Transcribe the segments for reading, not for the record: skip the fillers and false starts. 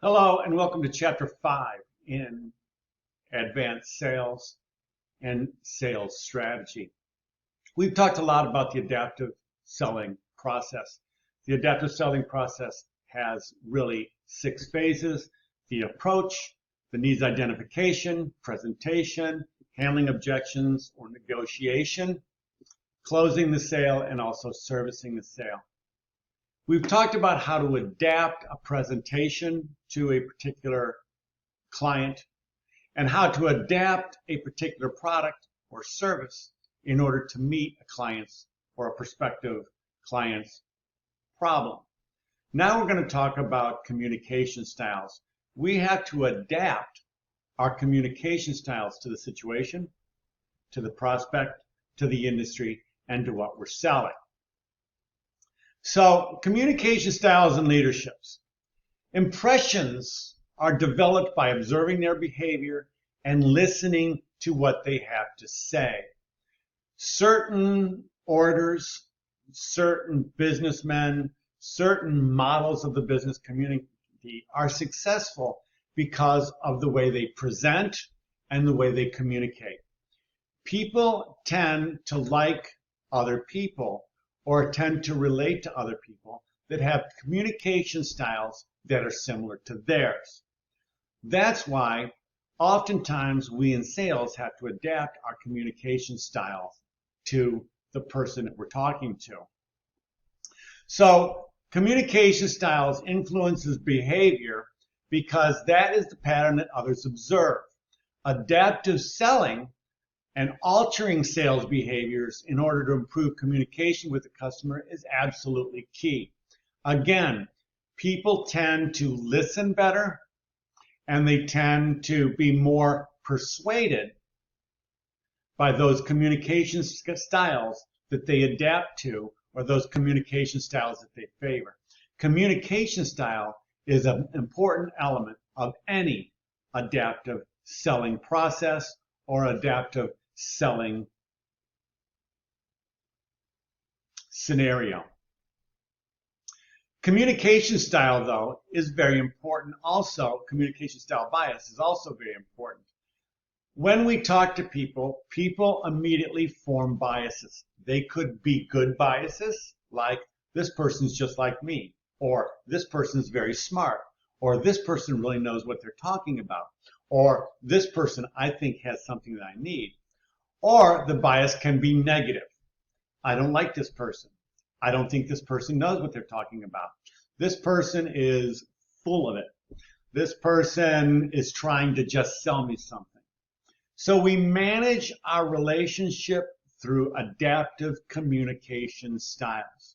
Hello and welcome to Chapter 5 in Advanced Sales and Sales Strategy. We've talked a lot about the adaptive selling process. The adaptive selling process has really 6 phases: the approach, the needs identification, presentation, handling objections or negotiation, closing the sale, and also servicing the sale. We've talked about how to adapt a presentation to a particular client and how to adapt a particular product or service in order to meet a client's or a prospective client's problem. Now we're going to talk about communication styles. We have to adapt our communication styles to the situation, to the prospect, to the industry, and to what we're selling. So, communication styles and leaderships. Impressions are developed by observing their behavior and listening to what they have to say. Certain orators, certain businessmen, certain models of the business community are successful because of the way they present and the way they communicate. People tend to like other people or tend to relate to other people that have communication styles that are similar to theirs. That's why oftentimes we in sales have to adapt our communication styles to the person that we're talking to. So communication styles influences behavior because that is the pattern that others observe. Adaptive selling and altering sales behaviors in order to improve communication with the customer is absolutely key. Again, people tend to listen better and they tend to be more persuaded by those communication styles that they adapt to or those communication styles that they favor. Communication style is an important element of any adaptive selling process or adaptive selling scenario. Communication style, though, is very important. Also, communication style bias is also very important. When we talk to people, people immediately form biases. They could be good biases, like this person's just like me, or this person's very smart, or this person really knows what they're talking about, or this person I think has something that I need. Or the bias can be negative. I don't like this person. I don't think this person knows what they're talking about. This person is full of it. This person is trying to just sell me something. So we manage our relationship through adaptive communication styles.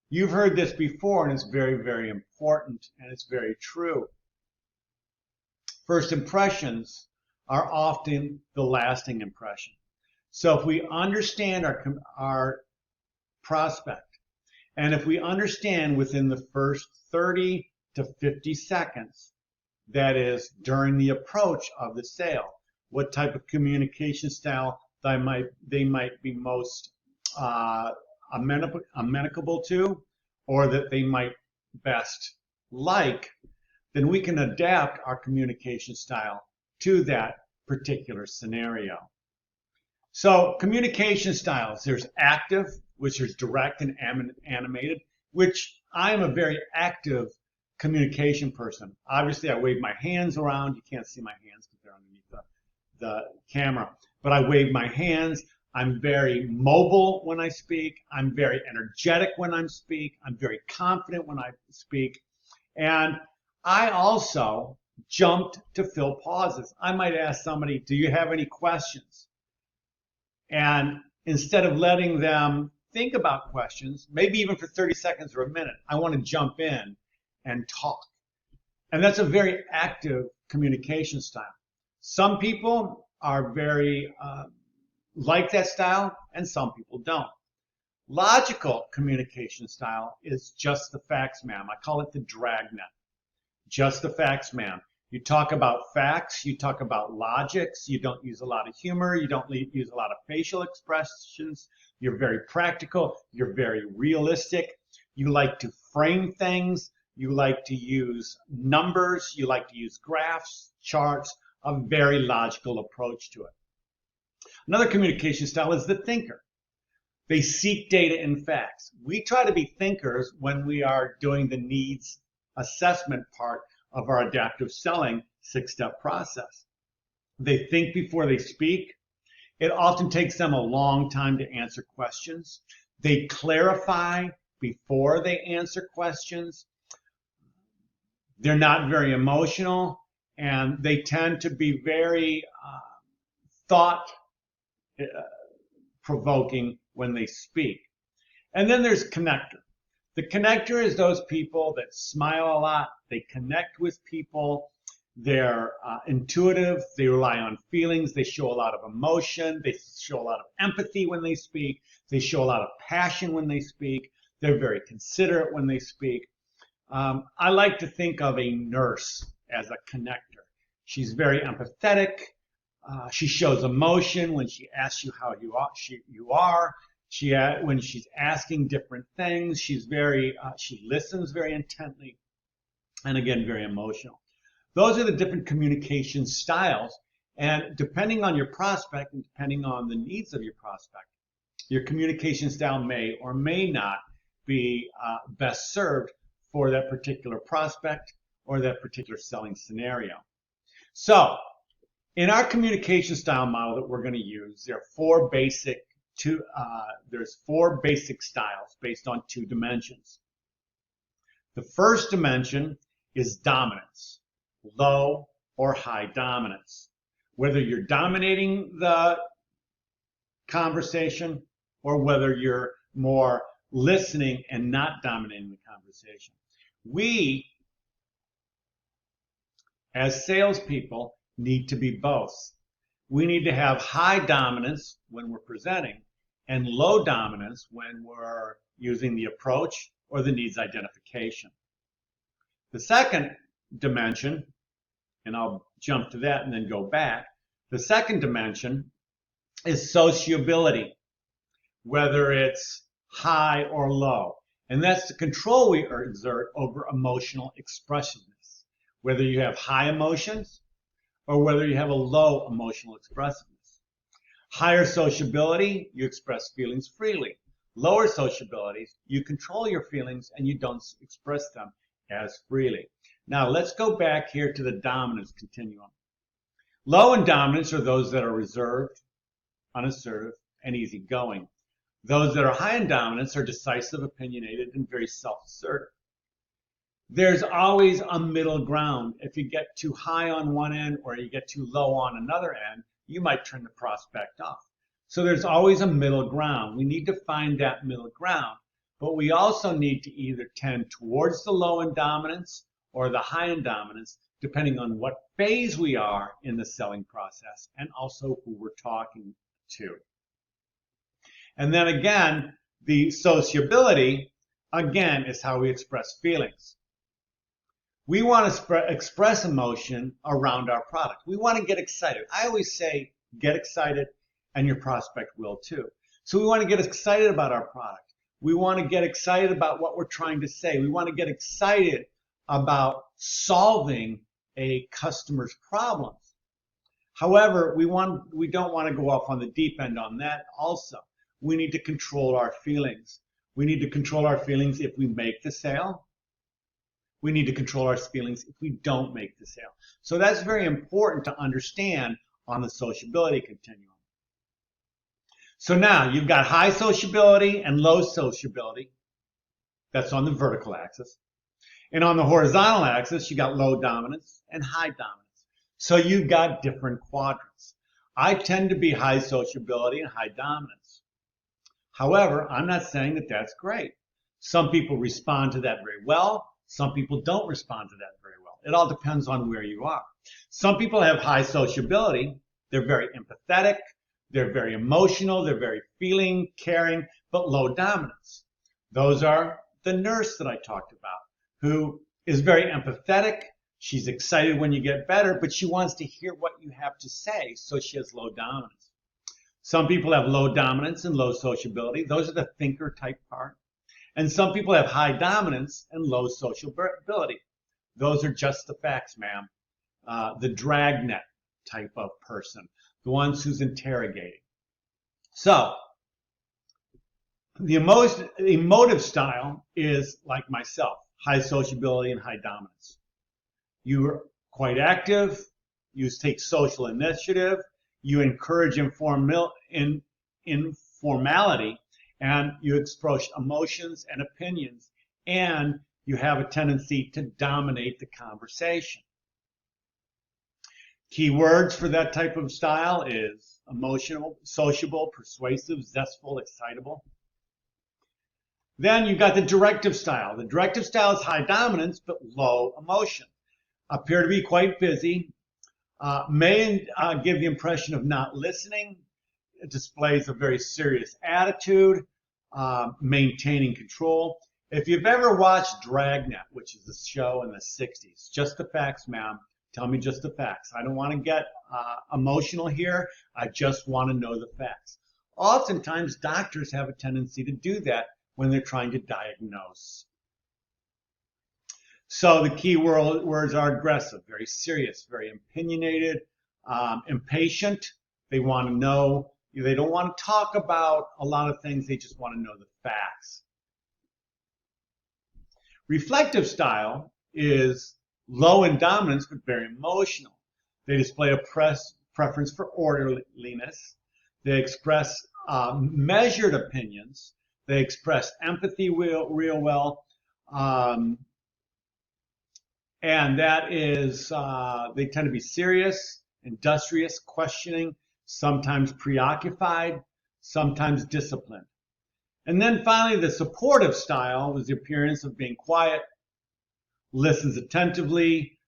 You've heard this before, and it's very, very important, and it's very true. First impressions are often the lasting impression. So if we understand our prospect, and if we understand within the first 30 to 50 seconds, that is during the approach of the sale, what type of communication style they might be most amenable to, or that they might best like, then we can adapt our communication style to that particular scenario. So communication styles, there's active, which is direct and animated, which I am a very active communication person. Obviously, I wave my hands around. You can't see my hands because they're underneath the camera, but I wave my hands. I'm very mobile when I speak. I'm very energetic when I speak. I'm very confident when I speak. And I also jumped to fill pauses. I might ask somebody, do you have any questions? And instead of letting them think about questions, maybe even for 30 seconds or a minute, I want to jump in and talk. And that's a very active communication style. Some people are very like that style, and some people don't. Logical communication style is just the facts, ma'am. I call it the dragnet. Just the facts, ma'am. You talk about facts, you talk about logics, you don't use a lot of humor, you don't use a lot of facial expressions, you're very practical, you're very realistic, you like to frame things, You like to use numbers. You like to use graphs, charts, a very logical approach to it. Another communication style is the thinker. They seek data and facts. We try to be thinkers when we are doing the needs assessment part of our adaptive selling 6-step process. They think before they speak. It often takes them a long time to answer questions. They clarify before they answer questions. They're not very emotional, and they tend to be very thought-provoking when they speak. And then there's connector. The connector is those people that smile a lot. They connect with people. They're intuitive. They rely on feelings. They show a lot of emotion. They show a lot of empathy when they speak. They show a lot of passion when they speak. They're very considerate when they speak. I like to think of a nurse as a connector. She's very empathetic. She shows emotion when she asks you how you are. When she's asking different things, she listens very intently, and again, very emotional. Those are the different communication styles, and depending on your prospect and depending on the needs of your prospect, your communication style may or may not be best served for that particular prospect or that particular selling scenario. So, in our communication style model that we're going to use, there's four basic styles based on 2 dimensions. The first dimension is dominance, low or high dominance. Whether you're dominating the conversation or whether you're more listening and not dominating the conversation. We, as salespeople, need to be both. We need to have high dominance when we're presenting and low dominance when we're using the approach or the needs identification. The second dimension, and I'll jump to that and then go back, the second dimension is sociability, whether it's high or low. And that's the control we exert over emotional expressiveness, whether you have high emotions or whether you have a low emotional expressiveness. Higher sociability, you express feelings freely. Lower sociability, you control your feelings and you don't express them as freely. Now let's go back here to the dominance continuum. Low in dominance are those that are reserved, unassertive, and easygoing. Those that are high in dominance are decisive, opinionated, and very self-assertive. There's always a middle ground. If you get too high on one end or you get too low on another end, you might turn the prospect off. So there's always a middle ground. We need to find that middle ground, but we also need to either tend towards the low in dominance or the high in dominance, depending on what phase we are in the selling process and also who we're talking to. And then again, the sociability, again, is how we express feelings. We want to express emotion around our product. We want to get excited. I always say, get excited, and your prospect will too. So we want to get excited about our product. We want to get excited about what we're trying to say. We want to get excited about solving a customer's problems. However, we don't want to go off on the deep end on that also. We need to control our feelings. We need to control our feelings if we make the sale. We need to control our feelings if we don't make the sale. So that's very important to understand on the sociability continuum. So now you've got high sociability and low sociability. That's on the vertical axis. And on the horizontal axis, you got low dominance and high dominance. So you've got different quadrants. I tend to be high sociability and high dominance. However, I'm not saying that that's great. Some people respond to that very well. Some people don't respond to that very well. It all depends on where you are. Some people have high sociability. They're very empathetic. They're very emotional. They're very feeling, caring, but low dominance. Those are the nurse that I talked about, who is very empathetic. She's excited when you get better, but she wants to hear what you have to say, so she has low dominance. Some people have low dominance and low sociability. Those are the thinker type part. And some people have high dominance and low sociability. Those are just the facts, ma'am. The dragnet type of person, the ones who's interrogating. So, the emotive style is like myself, high sociability and high dominance. You're quite active, you take social initiative, you encourage informality, and you express emotions and opinions, and you have a tendency to dominate the conversation. Key words for that type of style is emotional, sociable, persuasive, zestful, excitable. Then you've got the directive style. The directive style is high dominance but low emotion. Appear to be quite busy, may give the impression of not listening. It displays a very serious attitude, maintaining control. If you've ever watched Dragnet, which is a show in the 60s, just the facts, ma'am. Tell me just the facts. I don't want to get emotional here. I just want to know the facts. Oftentimes, doctors have a tendency to do that when they're trying to diagnose. So the key words are aggressive, very serious, very opinionated, impatient. They want to know. They don't want to talk about a lot of things. They just want to know the facts. Reflective style is low in dominance, but very emotional. They display a preference for orderliness. They express measured opinions. They express empathy real well. And that is, they tend to be serious, industrious, questioning, sometimes preoccupied, sometimes disciplined. And then finally, the supportive style was the appearance of being quiet, listens attentively,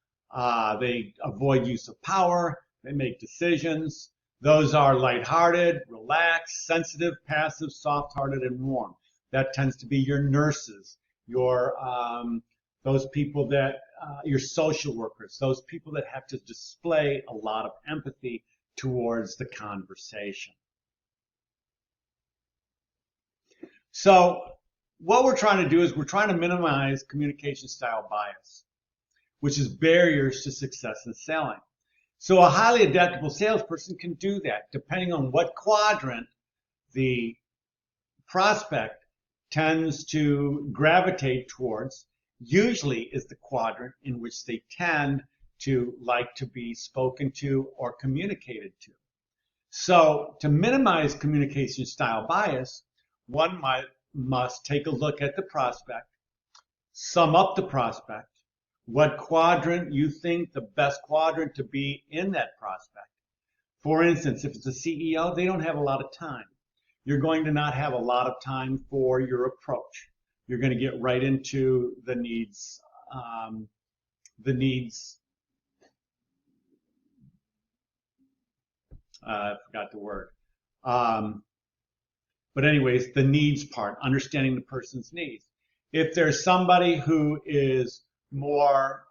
they avoid use of power, they make decisions. Those are lighthearted, relaxed, sensitive, passive, soft-hearted, and warm. That tends to be your nurses, your those people that, your social workers, those people that have to display a lot of empathy towards the conversation. So what we're trying to do is we're trying to minimize communication style bias, which is barriers to success in selling. So a highly adaptable salesperson can do that depending on what quadrant the prospect tends to gravitate towards. Usually is the quadrant in which they tend to like to be spoken to or communicated to. So to minimize communication style bias, one must take a look at the prospect, sum up the prospect, what quadrant you think the best quadrant to be in that prospect. For instance, if it's a CEO, they don't have a lot of time. You're going to not have a lot of time for your approach. You're going to get right into the needs, I forgot the word. But anyways, the needs part, understanding the person's needs. If there's somebody who is more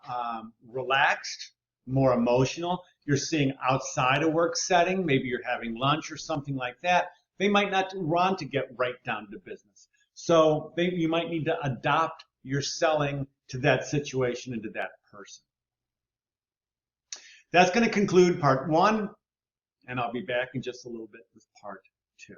relaxed, more emotional, you're seeing outside a work setting, maybe you're having lunch or something like that, they might not want to get right down to business. So you might need to adapt your selling to that situation and to that person. That's going to conclude part 1, and I'll be back in just a little bit with part 2.